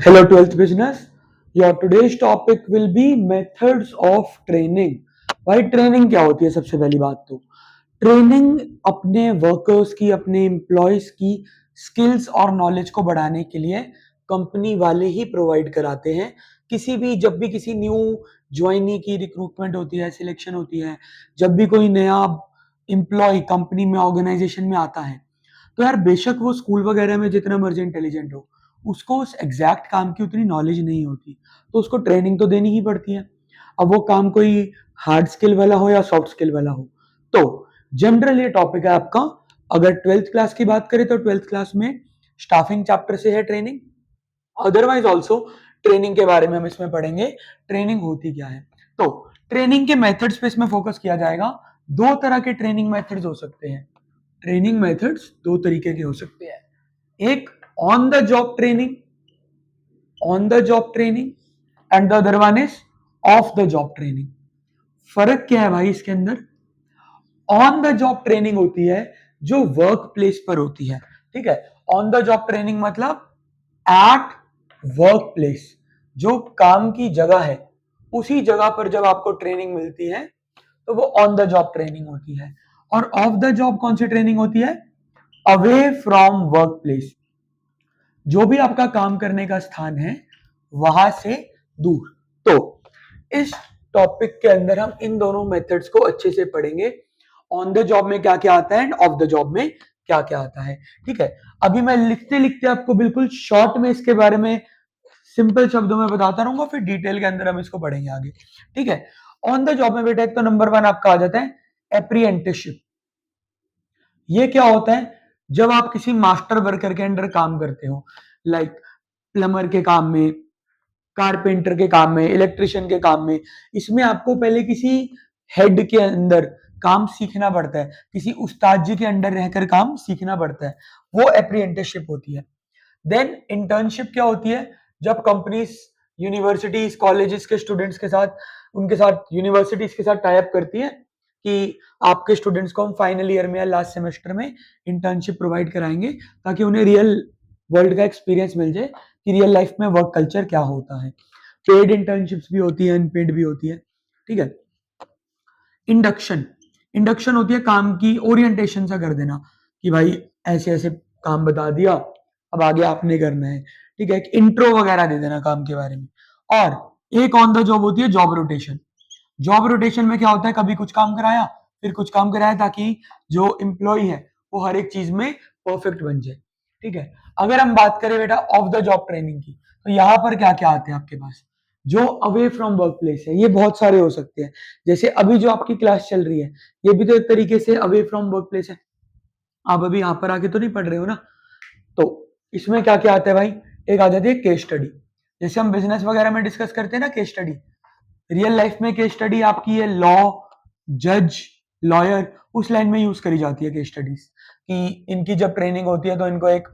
Hello 12th business. Your today's topic will be methods of training. भाई training क्या होती है? सबसे पहली बात तो ट्रेनिंग अपने वर्कर्स की, अपने एम्प्लॉयज की स्किल्स और नॉलेज को बढ़ाने के लिए कंपनी वाले ही प्रोवाइड कराते हैं। जब भी किसी न्यू ज्वाइनी की रिक्रूटमेंट होती है, सिलेक्शन होती है, जब भी कोई नया एम्प्लॉय कंपनी में, ऑर्गेनाइजेशन में आता है, तो यार बेशक वो स्कूल वगैरह में जितना मर्जी इंटेलिजेंट हो, उसको उस एग्जैक्ट काम की उतनी नॉलेज नहीं होती, तो उसको ट्रेनिंग तो देनी ही पड़ती है। अब वो काम कोई हार्ड स्किल वाला हो या सॉफ्ट स्किल वाला हो। तो जनरल ये टॉपिक है आपका। अगर ट्वेल्थ क्लास की बात करें तो ट्वेल्थ क्लास में स्टाफिंग चैप्टर से है ट्रेनिंग। अदरवाइज ऑल्सो ट्रेनिंग के बारे में हम इसमें पढ़ेंगे, ट्रेनिंग होती क्या है। तो ट्रेनिंग के मेथड्स पे इसमें फोकस किया जाएगा। दो तरह के ट्रेनिंग मेथड्स हो सकते हैं। ट्रेनिंग मेथड्स दो तरीके के हो सकते हैं। एक on the job training, and the other one is of the job training. फर्क क्या है भाई इसके अंदर? ऑन द जॉब ट्रेनिंग होती है जो वर्क प्लेस पर होती है, ठीक है। ऑन द जॉब ट्रेनिंग मतलब एट वर्क प्लेस, जो काम की जगह है उसी जगह पर जब आपको ट्रेनिंग मिलती है तो वो ऑन द जॉब ट्रेनिंग होती है। और ऑफ द जॉब कौन सी ट्रेनिंग होती है? अवे फ्रॉम वर्क प्लेस, जो भी आपका काम करने का स्थान है वहां से दूर। तो इस टॉपिक के अंदर हम इन दोनों मेथड्स को अच्छे से पढ़ेंगे। ऑन द जॉब में क्या क्या आता है एंड ऑफ द जॉब में क्या क्या आता है, ठीक है। अभी मैं लिखते लिखते आपको बिल्कुल शॉर्ट में इसके बारे में सिंपल शब्दों में बताता रहूंगा, फिर डिटेल के अंदर हम इसको पढ़ेंगे आगे, ठीक है। ऑन द जॉब में बेटा एक तो नंबर वन आपका आ जाता है अप्रेंटिसशिप। ये क्या होता है? जब आप किसी मास्टर वर्कर के अंडर काम करते हो, लाइक प्लम्बर के काम में, कारपेंटर के काम में, इलेक्ट्रिशियन के काम में, इसमें आपको पहले किसी हेड के अंदर काम सीखना पड़ता है, किसी उस्ताद जी के अंडर रहकर काम सीखना पड़ता है, वो अप्रेंटिसशिप होती है। देन इंटर्नशिप क्या होती है? जब कंपनीज यूनिवर्सिटीज कॉलेजेस के स्टूडेंट्स के साथ, उनके साथ यूनिवर्सिटीज के साथ टाई अप करती है कि आपके स्टूडेंट्स को हम फाइनल ईयर में या लास्ट सेमेस्टर में इंटर्नशिप प्रोवाइड कराएंगे, ताकि उन्हें रियल वर्ल्ड का एक्सपीरियंस मिल जाए कि रियल लाइफ में वर्क कल्चर क्या होता है। पेड इंटर्नशिप्स भी होती है, अनपेड भी होती है, ठीक है। इंडक्शन, इंडक्शन होती है काम की ओरिएंटेशन सा कर देना कि भाई ऐसे ऐसे काम बता दिया, अब आगे आपने करना है, ठीक है। एक इंट्रो वगैरह दे देना काम के बारे में। और एक ऑन द जॉब होती है जॉब रोटेशन। जॉब रोटेशन में क्या होता है? कभी कुछ काम कराया, फिर कुछ काम कराया, ताकि जो एम्प्लॉय है वो हर एक चीज में परफेक्ट बन जाए, ठीक है। अगर हम बात करें बेटा ऑफ द जॉब ट्रेनिंग की, तो यहाँ पर क्या क्या आते हैं आपके पास? जो अवे फ्रॉम वर्क प्लेस है, ये बहुत सारे हो सकते हैं। जैसे अभी जो आपकी क्लास चल रही है, ये भी तो एक तरीके से अवे फ्रॉम वर्क प्लेस है। आप अभी यहाँ पर आके तो नहीं पढ़ रहे हो ना। तो इसमें क्या क्या आता है भाई? एक आ जाती है केस स्टडी। जैसे हम बिजनेस वगैरह में डिस्कस करते हैं ना केस स्टडी, रियल लाइफ में केस स्टडी आपकी है लॉ, जज, लॉयर, उस लाइन में यूज करी जाती है केस स्टडीज। कि इनकी जब ट्रेनिंग होती है तो इनको एक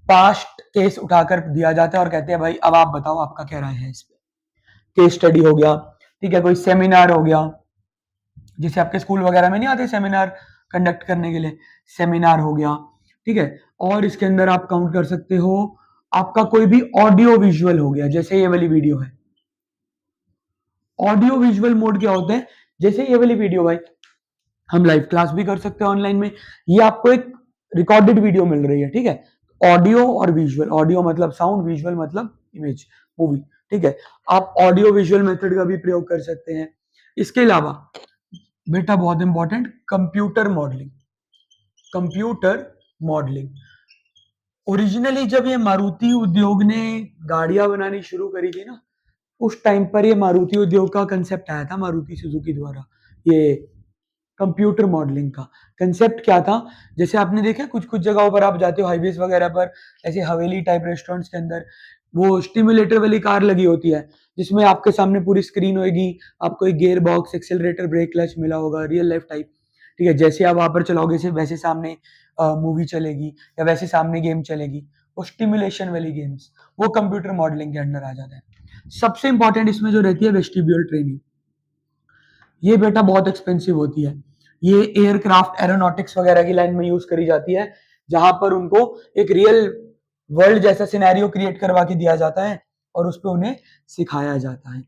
पास्ट केस उठाकर दिया जाता है और कहते हैं भाई अब आप बताओ आपका क्या राय है इस पे। केस स्टडी हो गया, ठीक है। कोई सेमिनार हो गया, जैसे आपके स्कूल वगैरह में नहीं आते सेमिनार कंडक्ट करने के लिए, सेमिनार हो गया, ठीक है। और इसके अंदर आप काउंट कर सकते हो आपका कोई भी ऑडियो विजुअल हो गया, जैसे ये वाली वीडियो है। ऑडियो विजुअल मोड क्या होते हैं? जैसे ये वाली वीडियो भाई, हम लाइव क्लास भी कर सकते हैं ऑनलाइन में। ये आपको एक रिकॉर्डेड वीडियो मिल रही है, ठीक है। ऑडियो और विजुअल, ऑडियो मतलब साउंड, विजुअल मतलब इमेज, मूवी, ठीक है। आप ऑडियो विजुअल मेथड का भी प्रयोग कर सकते हैं। इसके अलावा बेटा बहुत important, computer modelling. Computer modelling originally जब ये मारुति उद्योग ने गाड़ियां बनानी शुरू करी थी ना, उस टाइम पर ये मारुति उद्योग का कंसेप्ट आया था मारुति सुजुकी द्वारा। ये कंप्यूटर मॉडलिंग का कंसेप्ट क्या था? जैसे आपने देखा कुछ कुछ जगहों पर आप जाते हो हाईवेज वगैरह पर, ऐसे हवेली टाइप रेस्टोरेंट्स के अंदर वो स्टिमुलेटर वाली कार लगी होती है, जिसमें आपके सामने पूरी स्क्रीन होगी, आपको एक gear box, accelerator, brake, clutch मिला होगा, रियल लाइफ टाइप, ठीक है। जैसे आप वहां पर चलाओगे से वैसे सामने मूवी चलेगी या वैसे सामने गेम चलेगी। वो स्टिमुलेशन वाली गेम्स वो कंप्यूटर मॉडलिंग के अंडर आ जाता है। सबसे इंपॉर्टेंट इसमें जो रहती है वेस्टिब्यूल ट्रेनिंग, ये बेटा बहुत एक्सपेंसिव होती है। ये एयरक्राफ्ट एरोनॉटिक्स वगैरह की लाइन में यूज करी जाती है, जहां पर उनको एक रियल वर्ल्ड जैसा सिनेरियो क्रिएट करवा के दिया जाता है और उस पर उन्हें सिखाया जाता है।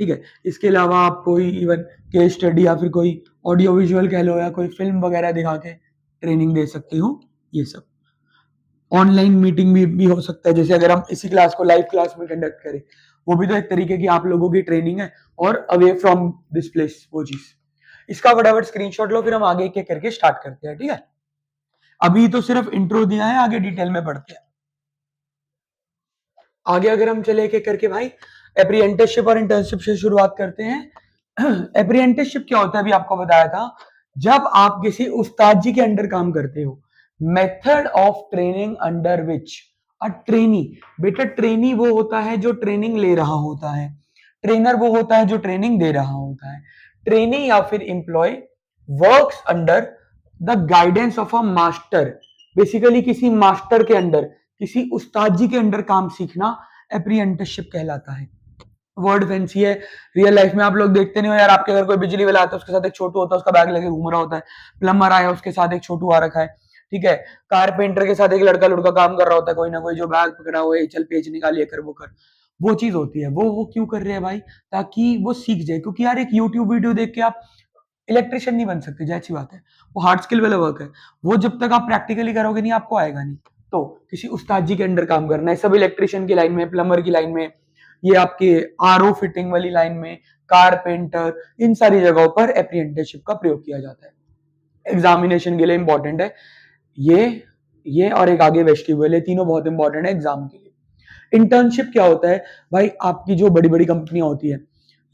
ठीक है, इसके अलावा आप कोई इवन केस स्टडी या फिर कोई ऑडियो विजुअल कह लो या कोई फिल्म वगैरह दिखा के ट्रेनिंग दे सकते हो। ये सब ऑनलाइन मीटिंग भी हो सकता है, जैसे अगर हम इसी क्लास को लाइव क्लास में कंडक्ट करें, वो भी तो एक तरीके की आप लोगों की ट्रेनिंग है, और अवे फ्रॉम दिस प्लेस वो चीज। इसका फटाफट स्क्रीनशॉट लो, फिर हम आगे एक करके स्टार्ट करते हैं। ठीक है, अभी तो सिर्फ इंट्रो दिया है, आगे डिटेल में पढ़ते हैं। आगे अगर हम चले एक करके भाई, अप्रेंटिसशिप और इंटर्नशिप से शुरुआत करते हैं। अप्रेंटिसशिप क्या होता है, अभी आपको बताया था, जब आप किसी उस्ताद जी के अंडर काम करते हो। Method of training under which a trainee, बेटा ट्रेनी वो होता है जो ट्रेनिंग ले रहा होता है, ट्रेनर वो होता है जो ट्रेनिंग दे रहा होता है। ट्रेनी या फिर employ works under the guidance of a master, basically किसी मास्टर के अंडर, किसी उस्ताद जी के अंडर काम सीखना अप्रेंटिसशिप कहलाता है। वर्ड फैंसी है, रियल लाइफ में आप लोग देखते नहीं हो यार, आपके घर कोई बिजली वाला आता है, उसके साथ एक छोटू होता है, उसका बैग लेके घूम रहा होता है। प्लम्बर आया, उसके साथ एक छोटू आ रखा है। ठीक है, कारपेंटर के साथ एक लड़का लड़का काम कर रहा होता है, कोई ना कोई जो बैग पकड़ा हुआ है, चल पेच निकाल, ये कर वो कर। वो चीज होती है, वो क्यों कर रहे हैं भाई, ताकि वो सीख जाए, क्योंकि यार एक यूट्यूब वीडियो देख के आप इलेक्ट्रिशियन नहीं बन सकते, जैसी बात है। वो हार्ड स्किल वाला वर्क है, वो जब तक आप प्रैक्टिकली करोगे नहीं आपको आएगा नहीं। तो किसी उस्ताद जी के अंडर काम करना है, सब इलेक्ट्रिशियन की लाइन में, प्लम्बर की लाइन में, ये आपके आरओ फिटिंग वाली लाइन में, कारपेंटर, इन सारी जगहों पर अप्रेंटिसशिप का प्रयोग किया जाता है। एग्जामिनेशन के लिए इंपॉर्टेंट है ये और एक आगे वेस्टिब्यूल है, तीनों बहुत इंपॉर्टेंट है एग्जाम के लिए। इंटर्नशिप क्या होता है भाई, आपकी जो बड़ी बड़ी कंपनियां होती है,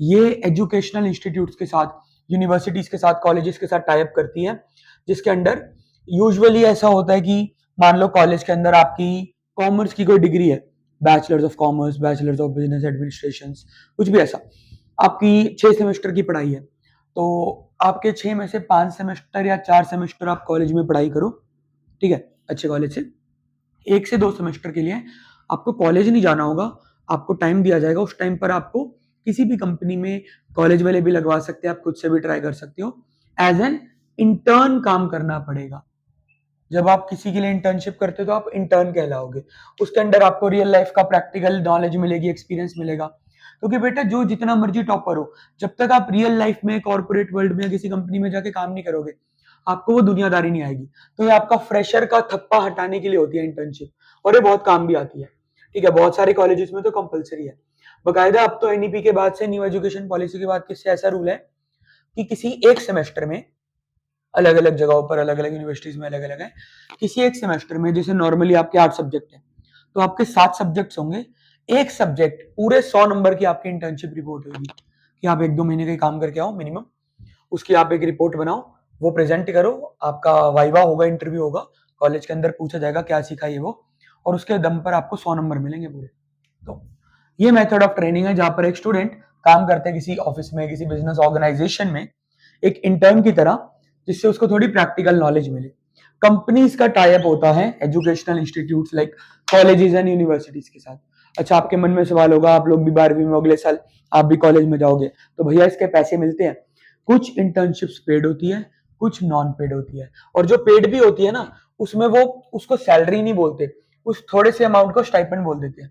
ये एजुकेशनल इंस्टीट्यूट्स के साथ, यूनिवर्सिटीज के साथ, कॉलेजेस के साथ टाइप करती है, जिसके अंडर यूजुअली ऐसा होता है कि मान लो कॉलेज के अंदर आपकी कॉमर्स की कोई डिग्री है, bachelors of commerce, bachelors of business administration, कुछ भी ऐसा, आपकी 6 सेमेस्टर की पढ़ाई है, तो आपके 6 में से 5 सेमेस्टर या 4 सेमेस्टर आप कॉलेज में पढ़ाई करो। ठीक है, अच्छे कॉलेज से 1 से 2 सेमेस्टर के लिए आपको कॉलेज नहीं जाना होगा, आपको टाइम दिया जाएगा, उस टाइम पर आपको किसी भी कंपनी में कॉलेज वाले भी लगवा सकते हैं, आप खुद से भी ट्राई कर सकते हो, एज एन इंटर्न काम करना पड़ेगा। जब आप किसी के लिए इंटर्नशिप करते हो तो आप इंटर्न कहलाओगे, उसके अंदर आपको रियल लाइफ का प्रैक्टिकल नॉलेज मिलेगी, एक्सपीरियंस मिलेगा। क्योंकि बेटा जो जितना मर्जी टॉपर हो, जब तक आप रियल लाइफ में कॉर्पोरेट वर्ल्ड में किसी कंपनी में जाके काम नहीं करोगे, आपको वो दुनियादारी नहीं आएगी। तो ये आपका फ्रेशर का थप्पा हटाने के लिए होती है इंटर्नशिप, और ये बहुत काम भी आती है। ठीक है, बहुत सारे कॉलेजेस में तो कंपलसरी है बकायदा। अब तो एनईपी के बाद से, न्यू एजुकेशन पॉलिसी के बाद किससे ऐसा रूल है कि किसी एक सेमेस्टर में, अलग अलग जगहों पर अलग अलग यूनिवर्सिटीज में अलग अलग है, किसी एक सेमेस्टर में, जैसे नॉर्मली आपके 8 सब्जेक्ट हैं, तो आपके 7 सब्जेक्ट्स होंगे, एक सब्जेक्ट पूरे 100 नंबर की आपकी इंटर्नशिप रिपोर्ट होगी, कि आप 1-2 महीने का काम करके आओ मिनिमम, उसकी आप एक रिपोर्ट बनाओ, वो प्रेजेंट करो, आपका वाइवा होगा, इंटरव्यू होगा, कॉलेज के अंदर पूछा जाएगा क्या सीखा ये वो, और उसके दम पर आपको 100 नंबर मिलेंगे पूरे। तो ये मेथड ऑफ ट्रेनिंग है, जहां पर एक स्टूडेंट काम करते हैं किसी ऑफिस में, किसी बिजनेस ऑर्गेनाइजेशन में, एक इंटर्न की तरह, जिससे उसको थोड़ी प्रैक्टिकल नॉलेज मिले। कंपनीज का टाई अप होता है educational institutes like colleges and universities के साथ। अच्छा, आपके मन में सवाल होगा, आप लोग भी 12वीं में अगले साल आप भी कॉलेज में जाओगे, तो भैया इसके पैसे मिलते हैं? कुछ इंटर्नशिप्स पेड होती है, कुछ नॉन पेड होती है, और जो पेड भी होती है ना, उसमें वो उसको सैलरी नहीं बोलते, उस थोड़े से अमाउंट को स्टाइपेंड बोल देते हैं।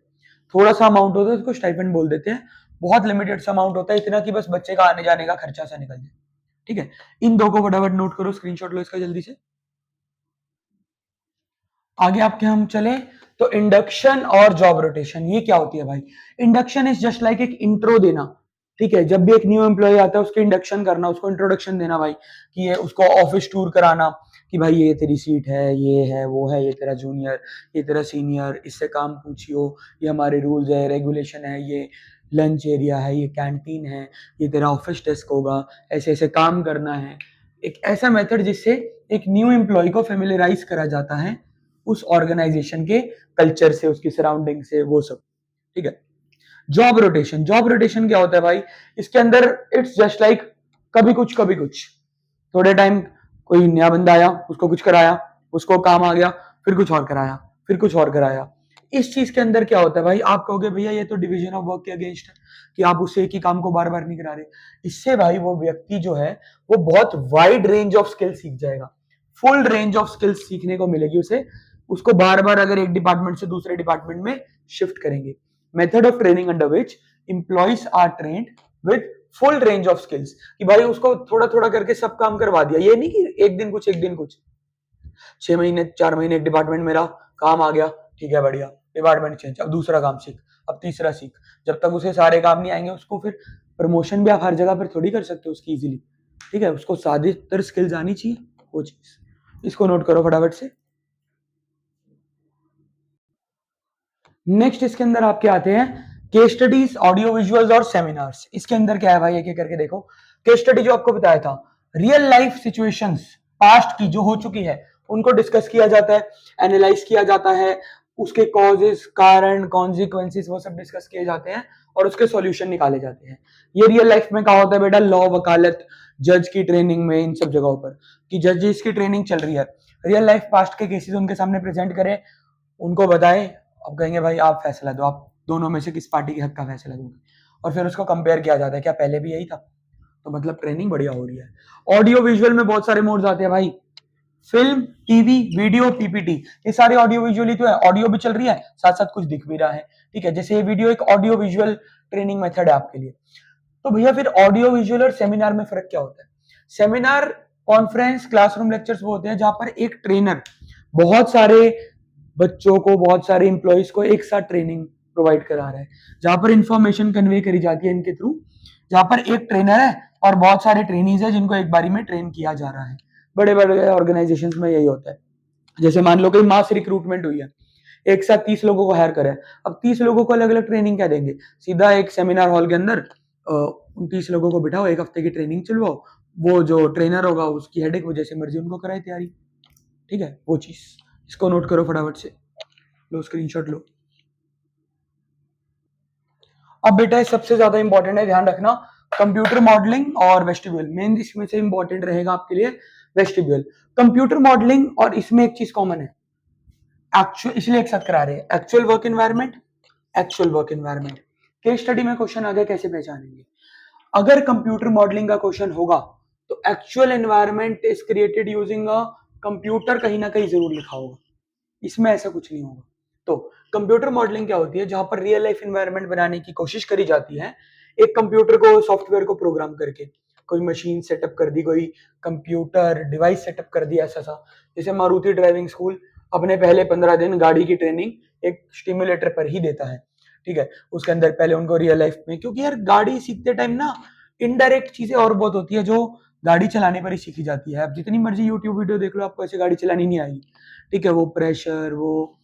थोड़ा सा अमाउंट होता है उसको स्टाइपेंड बोल देते हैं, बहुत लिमिटेड सा अमाउंट होता है, इतना कि बस बच्चे का आने जाने का खर्चा सा निकल जाए। ठीक है, इन दो को फटाफट नोट करो, स्क्रीनशॉट लो इसका जल्दी से। आगे आपके हम चले तो इंडक्शन और जॉब रोटेशन, ये क्या होती है भाई? इंडक्शन इज जस्ट लाइक एक इंट्रो देना। ठीक है, जब भी एक न्यू एम्प्लॉय आता है उसके इंडक्शन करना, उसको इंट्रोडक्शन देना भाई, कि ये उसको ऑफिस टूर कराना, कि भाई ये तेरी सीट है, ये है वो है, ये तेरा जूनियर, ये तेरा सीनियर, इससे काम पूछियो, ये हमारे रूल्स है, रेगुलेशन है, ये लंच एरिया है, ये कैंटीन है, ये तेरा ऑफिस डेस्क होगा, ऐसे ऐसे काम करना है। एक ऐसा मेथड जिससे एक न्यू एम्प्लॉय को फेमिलियराइज करा जाता है उस ऑर्गेनाइजेशन के कल्चर से, उसकी सराउंडिंग से, वो सब। ठीक है, जॉब रोटेशन, जॉब रोटेशन क्या होता है भाई? इसके अंदर इट्स जस्ट लाइक कभी कुछ कभी कुछ, थोड़े टाइम कोई नया बंदा आया, उसको कुछ कराया, उसको काम आ गया, फिर कुछ और कराया, फिर कुछ और कराया। इस चीज के अंदर क्या होता है भाई, आप कहोगे भैया ये तो डिवीजन ऑफ वर्क के अगेंस्ट है, कि आप उससे एक ही काम को बार बार नहीं करा रहे। इससे भाई वो व्यक्ति जो है वो बहुत वाइड रेंज ऑफ स्किल्स सीख जाएगा, फुल रेंज ऑफ स्किल्स सीखने को मिलेगी उसे, उसको बार बार अगर एक डिपार्टमेंट से दूसरे डिपार्टमेंट में शिफ्ट करेंगे। Method of training under which employees are trained with full range of skills, कि भाई उसको थोड़ा थोड़ा करके सब काम करवा दिया, ये नहीं कि एक दिन कुछ एक दिन कुछ। 6 महीने 4 महीने एक डिपार्टमेंट मेरा काम आ गया, ठीक है बढ़िया, डिपार्टमेंट चेंज, अब दूसरा काम सीख, अब तीसरा सीख, जब तक उसे सारे काम नहीं आएंगे उसको फिर प्रमोशन भी आप हर जगह पर थोड़ी कर सकते हो उसकी इजीली, ठीक है, उसको ज्यादातर स्किल्स आनी चाहिए, वो चीज इसको नोट करो फटाफट से। नेक्स्ट इसके अंदर आपके आते हैं केस स्टडीज, ऑडियो विजुअल्स और सेमिनार्स। इसके अंदर क्या है भाई, एक एक करके देखो। केस स्टडी जो आपको बताया था, रियल लाइफ सिचुएशंस पास्ट की जो हो चुकी है उनको डिस्कस किया जाता है, एनालाइज किया जाता है, उसके कॉजेस, कारण, कॉन्सिक्वेंसेस वो सब डिस्कस किए जाते हैं और उसके सॉल्यूशन निकाले जाते हैं। ये रियल लाइफ में क्या होता है बेटा, लॉ, वकालत, जज की ट्रेनिंग में, इन सब जगहों पर कि जजेस की ट्रेनिंग चल रही है, रियल लाइफ पास्ट के केसेस उनके सामने प्रेजेंट करें, उनको बताएं, अब कहेंगे भाई आप फैसला दो, आप दोनों में से किस पार्टी के हक का फैसला दोगे, और फिर उसको कंपेयर किया जाता है, क्या पहले भी यही था, तो मतलब ट्रेनिंग बढ़िया हो रही है। ऑडियो विजुअल में बहुत सारे मोड्स आते हैं भाई, फिल्म, टीवी, वीडियो, पीपीटी, ये सारे ऑडियो विजुअल ही तो है, ऑडियो भी चल रही है साथ साथ कुछ दिख भी रहा है, ठीक है, जैसे ये वीडियो एक ऑडियो विजुअल ट्रेनिंग मेथड है आपके लिए। तो भैया फिर ऑडियो विजुअल और सेमिनार में फर्क क्या होता है? सेमिनार, कॉन्फ्रेंस, क्लासरूम लेक्चर्स वो होते हैं जहां पर एक ट्रेनर बहुत सारे बच्चों को, बहुत सारे इंप्लॉइज को एक साथ ट्रेनिंग प्रोवाइड करा रहा है, जहां पर इंफॉर्मेशन कन्वे करी जाती है इनके थ्रू, जहां पर एक ट्रेनर है और बहुत सारे ट्रेनीज है जिनको एक बारी में ट्रेन किया जा रहा है। बड़े बड़े ऑर्गेनाइजेशन में यही होता है। जैसे मान लो कि मास रिक्रूटमेंट हुई है, एक साथ 30 लोगों को हायर करें, अब 30 लोगों को अलग अलग ट्रेनिंग क्या देंगे, सीधा एक सेमिनार हॉल के अंदर उन 30 लोगों को बिठाओ, एक हफ्ते की ट्रेनिंग चलवाओ, वो जो ट्रेनर होगा उसकी हेडेक वो जैसे मर्जी उनको कराए तैयारी, ठीक है, वो चीज इसको नोट करो फटाफट से, लो स्क्रीनशॉट लो। अब बेटा सबसे ज्यादा इंपॉर्टेंट है, ध्यान रखना, कंप्यूटर मॉडलिंग और वेस्टिब्यूल, मेन इसमें से इंपॉर्टेंट रहेगा आपके लिए वेस्टिब्यूल। कंप्यूटर मॉडलिंग और इसमें एक चीज कॉमन है, एक्चुअल, इसलिए एक साथ करा रहे हैं, actual work environment, actual work environment. Case study में क्वेश्चन आ गया, कैसे पहचानेंगे? अगर कंप्यूटर मॉडलिंग का क्वेश्चन होगा तो actual environment is created using a computer, कहीं ना कहीं जरूर लिखा होगा, इसमें ऐसा कुछ नहीं होगा। तो कंप्यूटर मॉडलिंग क्या होती है, जहां पर रियल लाइफ एनवायरनमेंट बनाने की कोशिश करी जाती है, एक कंप्यूटर को, सॉफ्टवेयर को प्रोग्राम करके, कोई मशीन सेटअप कर दी, कोई कंप्यूटर डिवाइस सेटअप कर दिया ऐसा सा, जैसे मारुति ड्राइविंग स्कूल अपने पहले 15 दिन गाड़ी की ट्रेनिंग एक स्टिमुलेटर पर ही देता है, ठीक है, उसके अंदर पहले उनको रियल लाइफ में, क्योंकि यार गाड़ी सीखते टाइम ना इनडायरेक्ट चीजें और बहुत होती है जो गाड़ी चलाने पर ही सीखी जाती है। आप जितनी मर्जी यूट्यूब वीडियो देख लो, आपको ऐसे गाड़ी चलानी नहीं आएगी, ठीक है, वो प्रेशर, वो,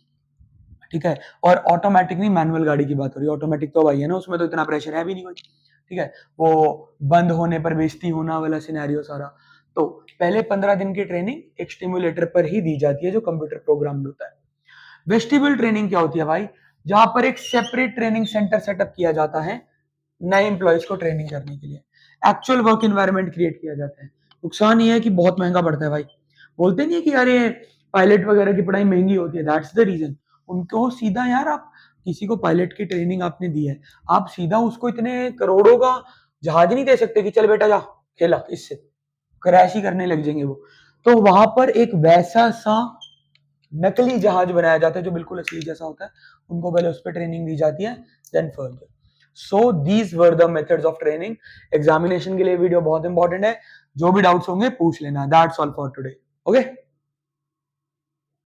ठीक है, और ऑटोमेटिक नहीं, मैनुअल गाड़ी की बात हो रही है, ऑटोमेटिक तो भाई है ना, उसमें तो इतना प्रेशर है भी नहीं कोई, ठीक है, वो बंद होने पर बेइज्जती होना वाला सिनेरियो सारा। तो पहले 15 दिन की ट्रेनिंग एक स्टिमुलेटर पर ही दी जाती है जो कंप्यूटर प्रोग्राम होता है। वेस्टिब्यूल ट्रेनिंग क्या होती है भाई, जहां पर एक सेपरेट ट्रेनिंग सेंटर सेटअप किया जाता है नए एम्प्लॉयज को ट्रेनिंग करने के लिए, एक्चुअल वर्क एनवायरनमेंट क्रिएट किया जाता है। नुकसान ये है कि बहुत महंगा पड़ता है भाई, बोलते नहीं है कि यार ये पायलट वगैरह की पढ़ाई महंगी होती है, दैट्स द रीजन। उनको सीधा यार, आप किसी को पायलट की ट्रेनिंग आपने दी है, आप सीधा उसको इतने करोड़ों का जहाज नहीं दे सकते कि चल बेटा जा खेला, इससे क्रैश ही करने लग जाएंगे वो। तो वहां पर एक वैसा सा नकली जहाज बनाया जाता है जो बिल्कुल असली जैसा होता है, उनको पहले उस पर ट्रेनिंग दी जाती है, then further. So these were the methods of training. Examination के लिए वीडियो बहुत इंपॉर्टेंट है, जो भी डाउट्स होंगे पूछ लेना। That's all for today, okay.